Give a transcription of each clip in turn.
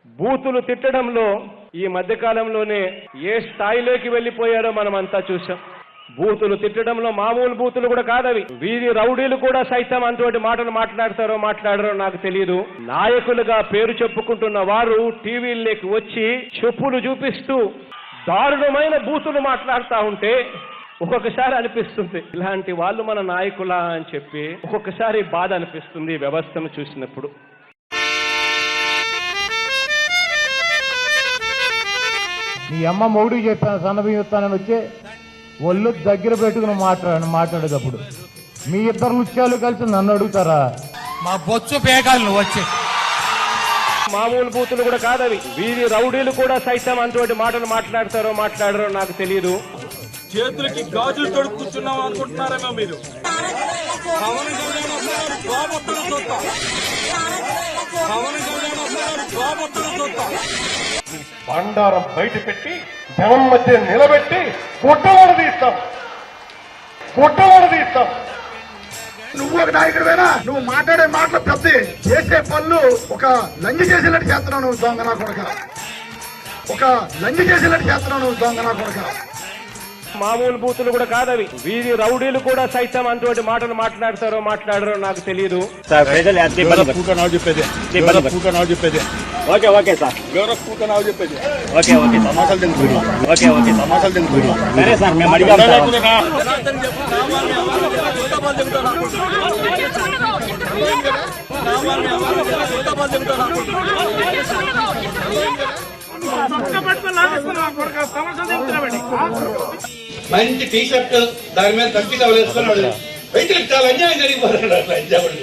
బూతులు తిట్టడంలో ఈ మధ్యకాలంలోనే ఏ స్థాయిలోకి వెళ్ళిపోయారో మనమంతా చూసాం. బూతులు తిట్టడంలో మామూలు బూతులు కూడా కాదవి. వీధి రౌడీలు కూడా సైతం అంతటి మాటలు మాట్లాడరో నాకు తెలియదు. నాయకులుగా పేరు చెప్పుకుంటున్న వారు టీవీల్లోకి వచ్చి చెప్పులు చూపిస్తూ దారుణమైన బూతులు మాట్లాడుతూ ఉంటే ఒక్కొక్కసారి అనిపిస్తుంది ఇలాంటి వాళ్ళు మన నాయకులా అని చెప్పి. ఒక్కొక్కసారి బాధ అనిపిస్తుంది వ్యవస్థను చూసినప్పుడు. మీ అమ్మ మొగుడికి చెప్పాను సన్నబియ్యం ఇస్తానని వచ్చి ఒళ్ళు దగ్గర పెట్టుకుని మాట్లాడేటప్పుడు మీ ఇద్దరు నృత్యాలు కలిసి నన్ను అడుగుతారా? మా బొచ్చు పేగాలు వచ్చి మామూలు బూతులు కూడా కాదవి. వీధి రౌడీలు కూడా సైతం అంతటి మాటలు మాట్లాడరో నాకు తెలియదు. చేతులకి గాజులు తోడు కూర్చున్నాం అనుకుంటున్నారేమో మీరు. పవన్ కళ్యాణ్ బండారం బయట పెట్టి జనం మధ్య నిలబెట్టి గుట్టలాడ తీస్తాం. నువ్వు ఒక నాయకుడివేనా? నువ్వు మాట్లాడే మాటలు పెద్ద చేసే పనులు ఒక లంగి చేసినట్టు చేస్తున్నావు నువ్వు దొంగనా కొడక. మామూలు బూతులు కూడా కాదవి. వీధి రౌడీలు కూడా సైతం అంతటి మాటలు మాట్లాడరో నాకు తెలియదు. చెప్పేది ఓకే ఓకే సార్ చెప్పేది ఓకే ఓకే సమాసాలు తెలుసు సరే సార్ మేము అడిగాం మంచి టీ షర్ట్ దాని మీద తగ్గి టవల్ వేసుకున్నాడు. రైతులకు చాలా అన్యాయం జరిగిపోతాడు అట్లా ఎంజాబడి.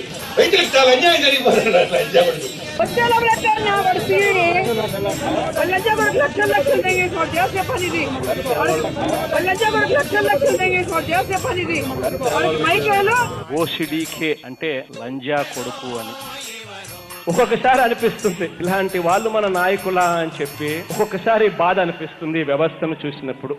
ఓసిడీకే అంటే లంజా కొడుకు అని ఒక్కొక్కసారి అనిపిస్తుంది ఇలాంటి వాళ్ళు మన నాయకులా అని చెప్పి. ఒక్కొక్కసారి బాధ అనిపిస్తుంది వ్యవస్థను చూసినప్పుడు.